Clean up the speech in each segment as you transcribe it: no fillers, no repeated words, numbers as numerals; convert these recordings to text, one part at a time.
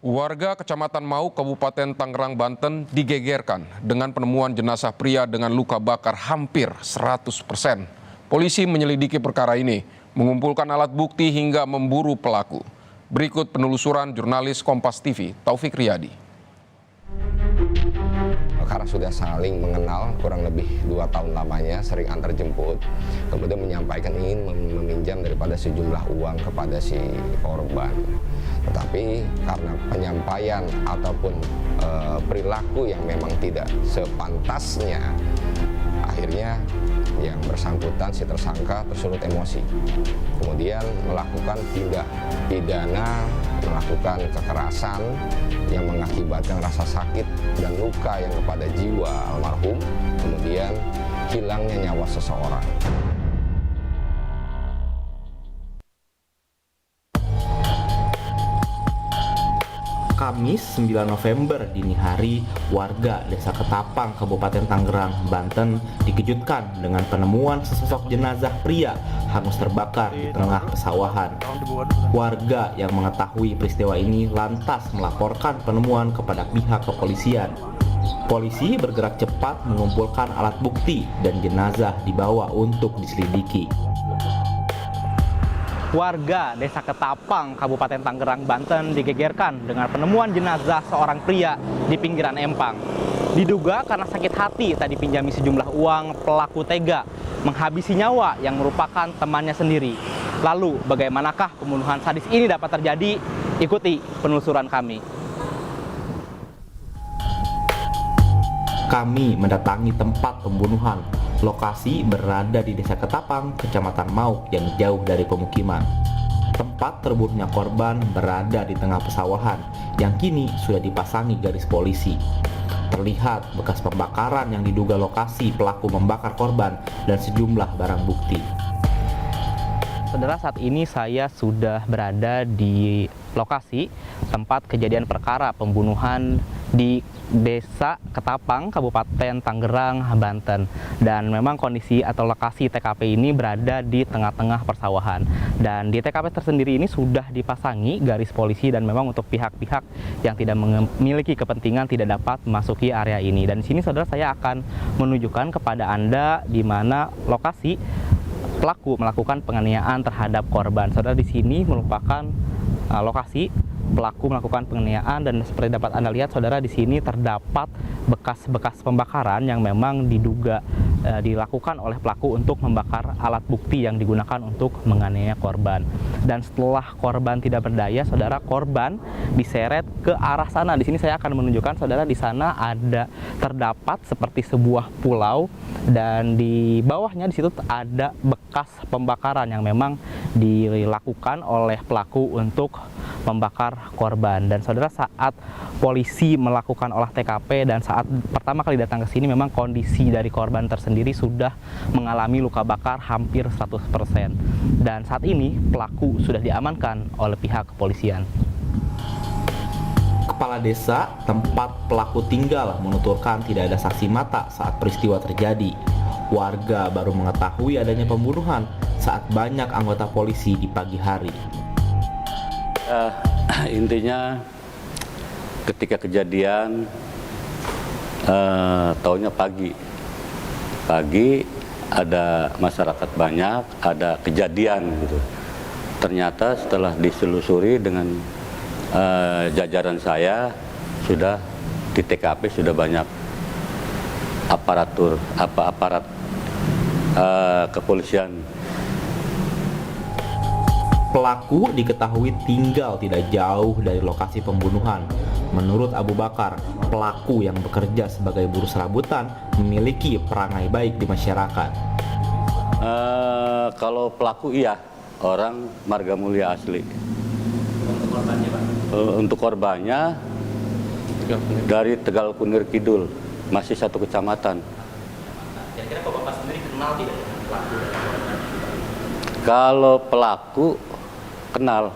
Warga Kecamatan Mau, Kabupaten Tangerang, Banten digegerkan dengan penemuan jenazah pria dengan luka bakar hampir 100%. Polisi menyelidiki perkara ini, mengumpulkan alat bukti hingga memburu pelaku. Berikut penelusuran jurnalis Kompas TV, Taufik Riyadi. Karena sudah saling mengenal kurang lebih 2 tahun lamanya, sering antar jemput, kemudian menyampaikan ingin meminjam daripada sejumlah uang kepada si korban. Tetapi karena penyampaian ataupun perilaku yang memang tidak sepantasnya, akhirnya yang bersangkutan, si tersangka, tersulut emosi. Kemudian melakukan tindak pidana, melakukan kekerasan yang mengakibatkan rasa sakit dan luka yang kepada jiwa almarhum, kemudian hilangnya nyawa seseorang. Kamis 9 November dini hari, warga Desa Ketapang, Kabupaten Tangerang, Banten dikejutkan dengan penemuan sesosok jenazah pria hangus terbakar di tengah pesawahan. Warga yang mengetahui peristiwa ini lantas melaporkan penemuan kepada pihak kepolisian. Polisi bergerak cepat mengumpulkan alat bukti dan jenazah dibawa untuk diselidiki. Warga Desa Ketapang, Kabupaten Tangerang, Banten digegerkan dengan penemuan jenazah seorang pria di pinggiran empang. Diduga karena sakit hati tak dipinjami sejumlah uang, pelaku tega menghabisi nyawa yang merupakan temannya sendiri. Lalu bagaimanakah pembunuhan sadis ini dapat terjadi? Ikuti penelusuran kami. Kami mendatangi tempat pembunuhan. Lokasi berada di Desa Ketapang, Kecamatan Mau yang jauh dari pemukiman. Tempat terbunuhnya korban berada di tengah pesawahan yang kini sudah dipasangi garis polisi. Terlihat bekas pembakaran yang diduga lokasi pelaku membakar korban dan sejumlah barang bukti. Saudara, saat ini saya sudah berada di lokasi tempat kejadian perkara pembunuhan di Desa Ketapang, Kabupaten Tangerang, Banten. Dan memang kondisi atau lokasi TKP ini berada di tengah-tengah persawahan. Dan di TKP tersendiri ini sudah dipasangi garis polisi dan memang untuk pihak-pihak yang tidak memiliki kepentingan tidak dapat memasuki area ini. Dan di sini saudara, saya akan menunjukkan kepada Anda di mana lokasi pelaku melakukan penganiayaan terhadap korban. Saudara, di sini merupakan lokasi pelaku melakukan penganiayaan dan seperti dapat Anda lihat saudara, di sini terdapat bekas-bekas pembakaran yang memang diduga dilakukan oleh pelaku untuk membakar alat bukti yang digunakan untuk menganiaya korban. Dan setelah korban tidak berdaya, saudara, korban diseret ke arah sana. Di sini saya akan menunjukkan saudara, di sana ada terdapat seperti sebuah pulau dan di bawahnya di situ ada bekas pembakaran yang memang dilakukan oleh pelaku untuk membakar korban. Dan saudara, saat polisi melakukan olah TKP dan saat pertama kali datang ke sini, memang kondisi dari korban tersendiri sudah mengalami luka bakar hampir 100%. Dan saat ini pelaku sudah diamankan oleh pihak kepolisian. Kepala desa tempat pelaku tinggal menuturkan tidak ada saksi mata saat peristiwa terjadi. Warga baru mengetahui adanya pembunuhan saat banyak anggota polisi di pagi hari. Intinya ketika kejadian taunya pagi ada masyarakat banyak, ada kejadian gitu. Ternyata setelah diselusuri dengan jajaran saya, sudah di TKP sudah banyak aparat kepolisian. Pelaku diketahui tinggal tidak jauh dari lokasi pembunuhan. Menurut Abu Bakar, pelaku yang bekerja sebagai buruh serabutan memiliki perangai baik di masyarakat. Kalau pelaku iya, orang marga mulia asli. Untuk korbannya, Pak? Untuk korbannya dari Tegal Kunir Kidul, masih satu kecamatan. Kira-kira kok Bapak sendiri kenal tidak pelaku dan korban? Kalau pelaku kenal,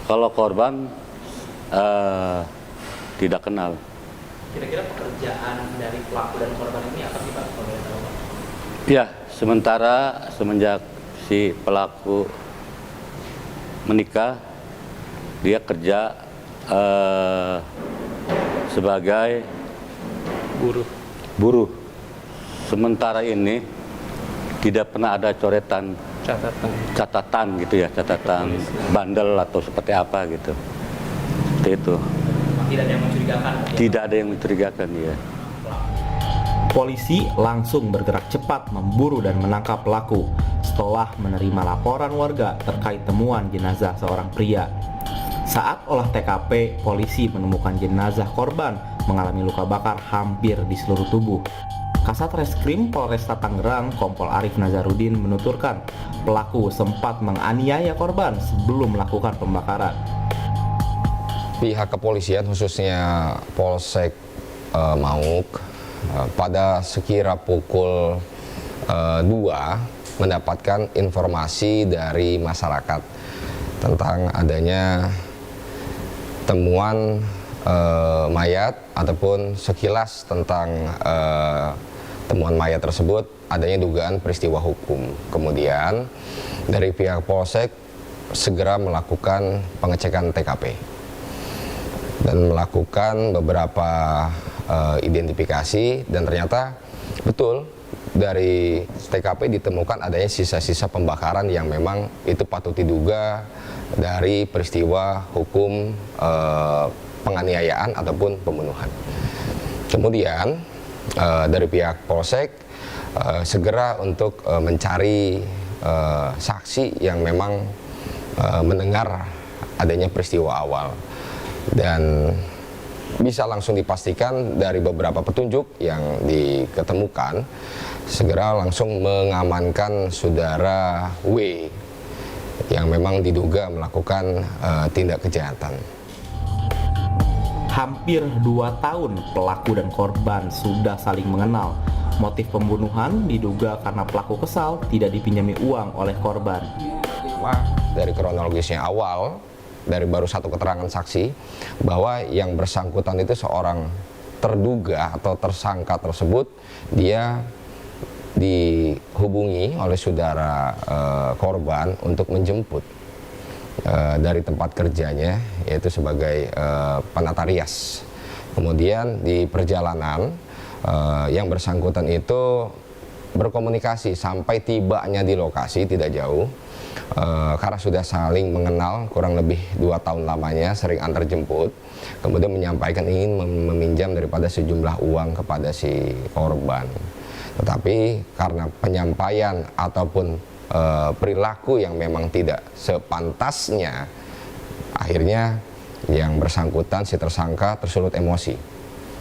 kalau korban tidak kenal. Kira-kira pekerjaan dari pelaku dan korban ini apa sih Pak? Kalau boleh tahu, Pak? Ya, sementara semenjak si pelaku menikah, dia kerja sebagai buruh. Sementara ini tidak pernah ada coretan catatan gitu ya, catatan bandel atau seperti apa gitu. Seperti itu. Tidak ada yang mencurigakan? Tidak ada yang mencurigakan, ya. Polisi langsung bergerak cepat memburu dan menangkap pelaku setelah menerima laporan warga terkait temuan jenazah seorang pria. Saat olah TKP, polisi menemukan jenazah korban mengalami luka bakar hampir di seluruh tubuh. Kasat Reskrim Polresta Tangerang, Kompol Arif Nazarudin menuturkan pelaku sempat menganiaya korban sebelum melakukan pembakaran. Pihak kepolisian khususnya Polsek Mauk pada sekira pukul 2 mendapatkan informasi dari masyarakat tentang adanya temuan mayat ataupun sekilas tentang temuan mayat tersebut adanya dugaan peristiwa hukum. Kemudian dari pihak Polsek segera melakukan pengecekan TKP dan melakukan beberapa identifikasi, dan ternyata betul dari TKP ditemukan adanya sisa-sisa pembakaran yang memang itu patut diduga dari peristiwa hukum penganiayaan ataupun pembunuhan. Kemudian dari pihak Polsek segera untuk mencari saksi yang memang mendengar adanya peristiwa awal, dan bisa langsung dipastikan dari beberapa petunjuk yang diketemukan, segera langsung mengamankan saudara W yang memang diduga melakukan tindak kejahatan. Hampir 2 tahun pelaku dan korban sudah saling mengenal. Motif pembunuhan diduga karena pelaku kesal tidak dipinjami uang oleh korban. Dari kronologisnya awal, dari baru satu keterangan saksi bahwa yang bersangkutan itu seorang terduga atau tersangka tersebut, dia dihubungi oleh saudara korban untuk menjemput dari tempat kerjanya, yaitu sebagai penata rias. Kemudian di perjalanan yang bersangkutan itu berkomunikasi sampai tibanya di lokasi tidak jauh, karena sudah saling mengenal kurang lebih 2 tahun lamanya, sering antar jemput, kemudian menyampaikan ingin meminjam daripada sejumlah uang kepada si korban. Tetapi karena penyampaian ataupun perilaku yang memang tidak sepantasnya, akhirnya yang bersangkutan, si tersangka, tersulut emosi,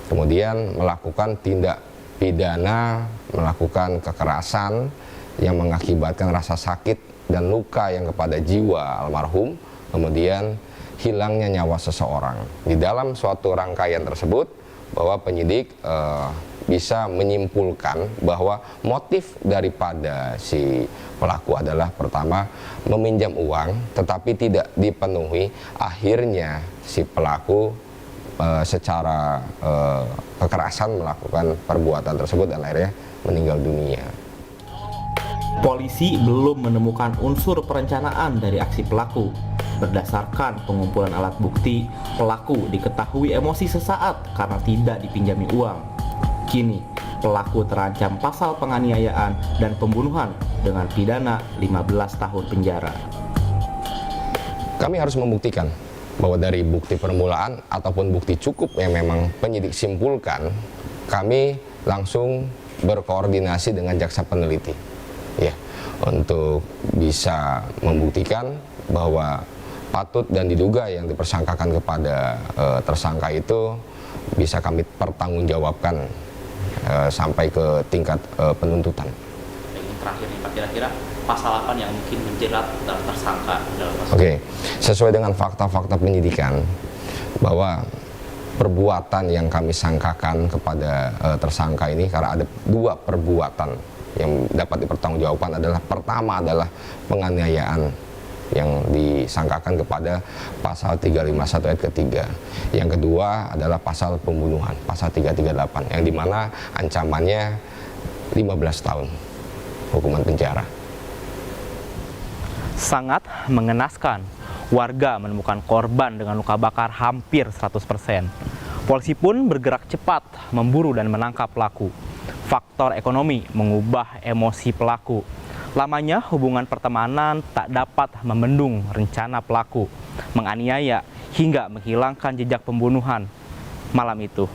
kemudian melakukan tindak pidana, melakukan kekerasan yang mengakibatkan rasa sakit dan luka yang kepada jiwa almarhum, kemudian hilangnya nyawa seseorang. Di dalam suatu rangkaian tersebut, bahwa penyidik bisa menyimpulkan bahwa motif daripada si pelaku adalah pertama meminjam uang tetapi tidak dipenuhi, akhirnya si pelaku secara kekerasan melakukan perbuatan tersebut dan akhirnya meninggal dunia. Polisi belum menemukan unsur perencanaan dari aksi pelaku. Berdasarkan pengumpulan alat bukti, pelaku diketahui emosi sesaat karena tidak dipinjami uang. Kini, pelaku terancam pasal penganiayaan dan pembunuhan dengan pidana 15 tahun penjara. Kami harus membuktikan bahwa dari bukti permulaan ataupun bukti cukup yang memang penyidik simpulkan, kami langsung berkoordinasi dengan jaksa peneliti, ya, untuk bisa membuktikan bahwa patut dan diduga yang dipersangkakan kepada tersangka itu bisa kami pertanggungjawabkan sampai ke tingkat penuntutan. Terakhir nih Pak, kira-kira pasal apa yang mungkin menjerat tersangka dalam kasus? Oke, sesuai dengan fakta-fakta penyidikan bahwa perbuatan yang kami sangkakan kepada tersangka ini, karena ada 2 perbuatan yang dapat dipertanggungjawabkan, adalah pertama adalah penganiayaan yang disangkakan kepada pasal 351 ayat ketiga. Yang kedua adalah pasal pembunuhan, pasal 338, yang dimana ancamannya 15 tahun hukuman penjara. Sangat mengenaskan. Warga menemukan korban dengan luka bakar hampir 100%. Polisi pun bergerak cepat memburu dan menangkap pelaku. Faktor ekonomi mengubah emosi pelaku. Lamanya hubungan pertemanan tak dapat membendung rencana pelaku menganiaya hingga menghilangkan jejak pembunuhan malam itu.